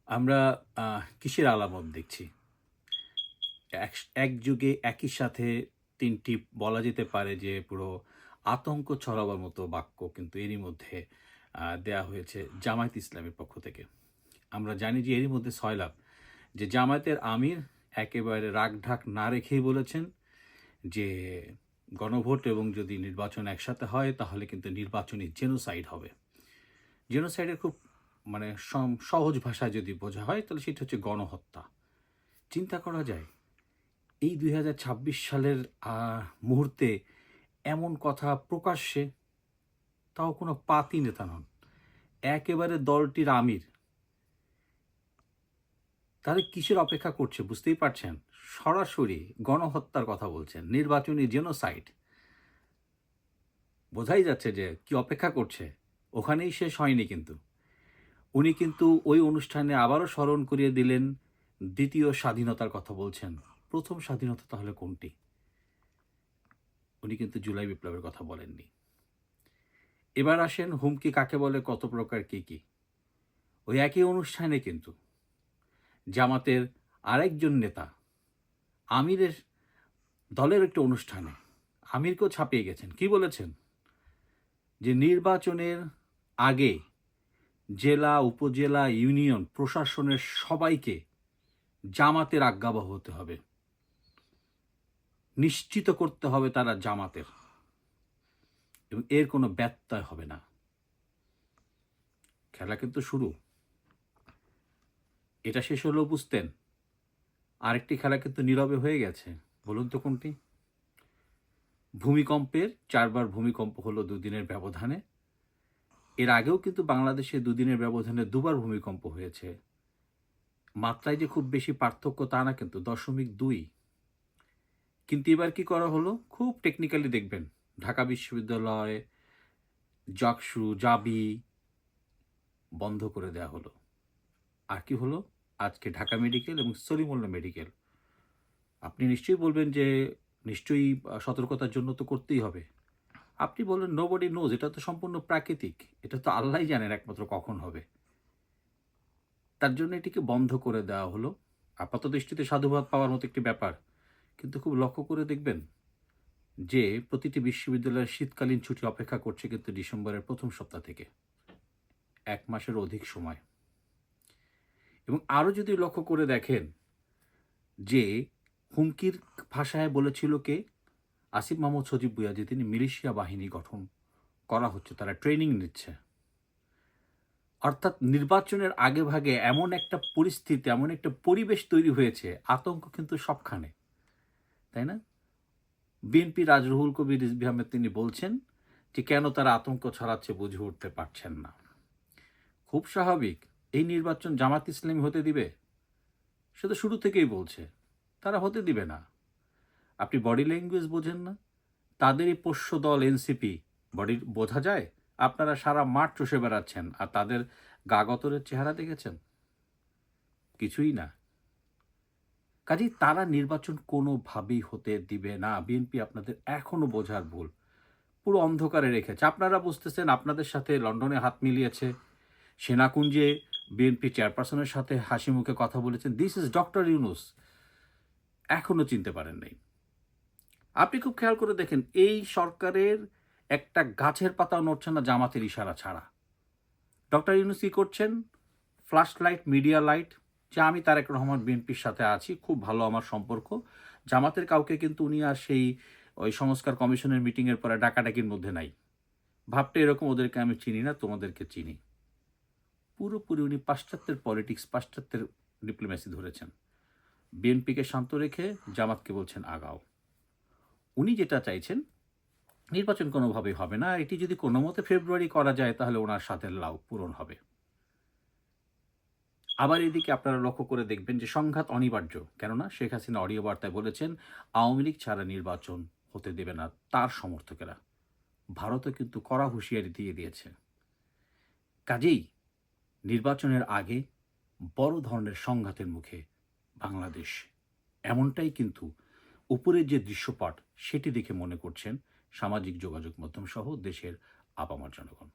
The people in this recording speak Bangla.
আমরা কিসের আলামত দেখছি? এক একযুগে একই সাথে ৩ টি বলা যেতে পারে যে পুরো আতঙ্ক ছড়াবার মতো বাক্য কিন্তু এরই মধ্যে দেয়া হয়েছে জামায়াত ইসলামের পক্ষ থেকে। আমরা জানি যে এরই মধ্যে সয়লাব যে জামায়াতের আমির একেবারে রাখঢাক না রেখেই বলেছেন যে গণভোট এবং যদি নির্বাচন একসাথে হয় তাহলে কিন্তু নির্বাচনী জেনোসাইড হবে। জেনোসাইডের খুব মানে সহজ ভাষায় যদি বোঝা হয় তাহলে সেটা হচ্ছে গণহত্যা। চিন্তা করা যায় এই ২০২৬ সালের মুহূর্তে এমন কথা প্রকাশ্যে, তাও কোনো পাতি নেতা নন। একেবারে দলটির আমির। তাহলে কিসের অপেক্ষা করছে বুঝতেই পারছেন? সরাসরি গণহত্যার কথা বলছেন, নির্বাচনী জেনোসাইড। বোঝাই যাচ্ছে যে কি অপেক্ষা করছে। ওখানেই শেষ হয়নি কিন্তু। উনি কিন্তু ওই অনুষ্ঠানে আবারও স্মরণ করিয়ে দিলেন দ্বিতীয় স্বাধীনতার কথা বলছেন। প্রথম স্বাধীনতা তাহলে কোনটি? উনি কিন্তু জুলাই বিপ্লবের কথা বলেননি। এবার আসেন হুমকি কাকে বলে, কত প্রকার কি, কি। ওই একই অনুষ্ঠানে কিন্তু জামাতের আরেকজন নেতা আমিরের দলের একটা অনুষ্ঠানে আমিরকেও ছাপিয়ে গেছেন। কি বলেছেন? যে নির্বাচনের আগে জেলা, উপজেলা, ইউনিয়ন প্রশাসনের সবাইকে জামাতের আজ্ঞাবহ হতে হবে। নিশ্চিত করতে হবে তারা জামাতের এবং এর কোনো ব্যত্যয় হবে না। খেলা কিন্তু শুরু। এটা শেষ হলেও বুঝতেন আরেকটি খেলা কিন্তু নীরবে হয়ে গেছে। বলুন তো কোনটি? ভূমিকম্পের ৪ বার ভূমিকম্প হলো ২ দিনের ব্যবধানে। এর আগেও কিন্তু বাংলাদেশে ২ দিনের ব্যবধানে ২ বার ভূমিকম্প হয়েছে। মাত্রায় যে খুব বেশি পার্থক্য তা না কিন্তু ০.২। কিন্তু এবার কি করা হলো? খুব টেকনিক্যালি দেখবেন। ঢাকা বিশ্ববিদ্যালয়, জাকসু, জাবি বন্ধ করে দেয়া হলো। আর কি হলো? আজকে ঢাকা মেডিকেল এবং সলিমুল্লাহ মেডিকেল। আপনি নিশ্চয়ই বলবেন যে নিশ্চয়ই সতর্কতার জন্য তো করতেই হবে। আপনি বললেন নোবডি নোজ, এটা তো সম্পূর্ণ প্রাকৃতিক। এটা তো আল্লাহই জানেন একমাত্র কখন হবে। তার জন্য এটিকে বন্ধ করে দেওয়া হলো। আপাতদৃষ্টিতে সাধুবাদ পাওয়ার মতো একটি ব্যাপার। কিন্তু খুব লক্ষ্য করে দেখবেন যে প্রতিটি বিশ্ববিদ্যালয়ের শীতকালীন ছুটি অপেক্ষা করছে কিন্তু ডিসেম্বরের ১ম সপ্তাহ থেকে। ১ মাসেরও অধিক সময়। এবং আরও যদি লক্ষ্য করে দেখেন যে হুমকির ভাষায় বলেছিল কে? আসিফ মাহমুদ সজীব ভুঁইয়া যে তিনি মিলিশিয়া বাহিনী গঠন করা হচ্ছে, তারা ট্রেনিং নিচ্ছে। অর্থাৎ নির্বাচনের আগেভাগে এমন একটা পরিস্থিতি, এমন একটা পরিবেশ তৈরি হয়েছে, আতঙ্ক কিন্তু সবখানে। তাই না? বিএনপি রাজরুহুল কবির রিজভী আহমেদ তিনি বলছেন যে কেন তারা আতঙ্ক ছড়াচ্ছে বুঝে উঠতে পারছেন না। খুব স্বাভাবিক, এই নির্বাচন জামাত ইসলামী হতে দিবে? সে তো শুরু থেকেই বলছে তারা হতে দিবে না। আপনি বডি ল্যাঙ্গুয়েজ বোঝেন না? তাদেরই পোষ্য দল এনসিপি, বডি বোঝা যায়? আপনারা সারা মাঠ চষে বেড়াচ্ছেন আর তাদের গা গতরের চেহারা দেখেছেন? কিছুই না। কাজেই তারা নির্বাচন কোনোভাবেই হতে দিবে না। বিএনপি আপনাদের এখনো বোঝার ভুল। পুরো অন্ধকারে রেখেছে। আপনারা বুঝতেছেন আপনাদের সাথে লন্ডনে হাত মিলিয়েছে। সেনাকুঞ্জে বিএনপি চেয়ারপারসনের সাথে হাসিমুখে কথা বলেছেন। This is doctor Yunus. এখনো চিনতে পারেন নাই। আপনি খুব খেয়াল করে দেখেন এই সরকারের একটা গাছের পাতাও নড়ছে না জামাতের ইশারা ছাড়া। ডক্টর ইউনূস কি করছেন? ফ্ল্যাশ লাইট, মিডিয়া লাইট যে আমি তারেক রহমান বিএনপির সাথে আছি, খুব ভালো আমার সম্পর্ক। জামাতের কাউকে কিন্তু উনি আর সেই ওই সংস্কার কমিশনের মিটিংয়ের পরে ডাকাডাকির মধ্যে নাই। ভাবটা এরকম, ওদেরকে আমি চিনি না, তোমাদেরকে চিনি। পুরোপুরি উনি পাশ্চাত্যের পলিটিক্স, পাশ্চাত্যের ডিপ্লোম্যাসি ধরেছেন। বিএনপিকে শান্ত রেখে জামাতকে বলছেন আগাও। উনি যেটা চাইছেন নির্বাচন কোনোভাবেই হবে না। এটি যদি কোনোমতে ফেব্রুয়ারি করা যায় তাহলে ওনার স্বাদের লাউ পূরণ হবে। আবার এদিকে আপনারা লক্ষ্য করে দেখবেন যে সংঘাত অনিবার্য। কেননা শেখ হাসিনা অডিও বার্তায় বলেছেন আওয়ামী লীগ ছাড়া নির্বাচন হতে দেবে না তার সমর্থকেরা। ভারতও কিন্তু কড়া হুঁশিয়ারি দিয়ে দিয়েছে। কাজেই নির্বাচনের আগে বড় ধরনের সংঘাতের মুখে বাংলাদেশ। এমনটাই কিন্তু উপরের যে দৃশ্যপট সেটি দেখে মনে করছেন সামাজিক যোগাযোগ মাধ্যম সহ দেশের আপামর জনগণ।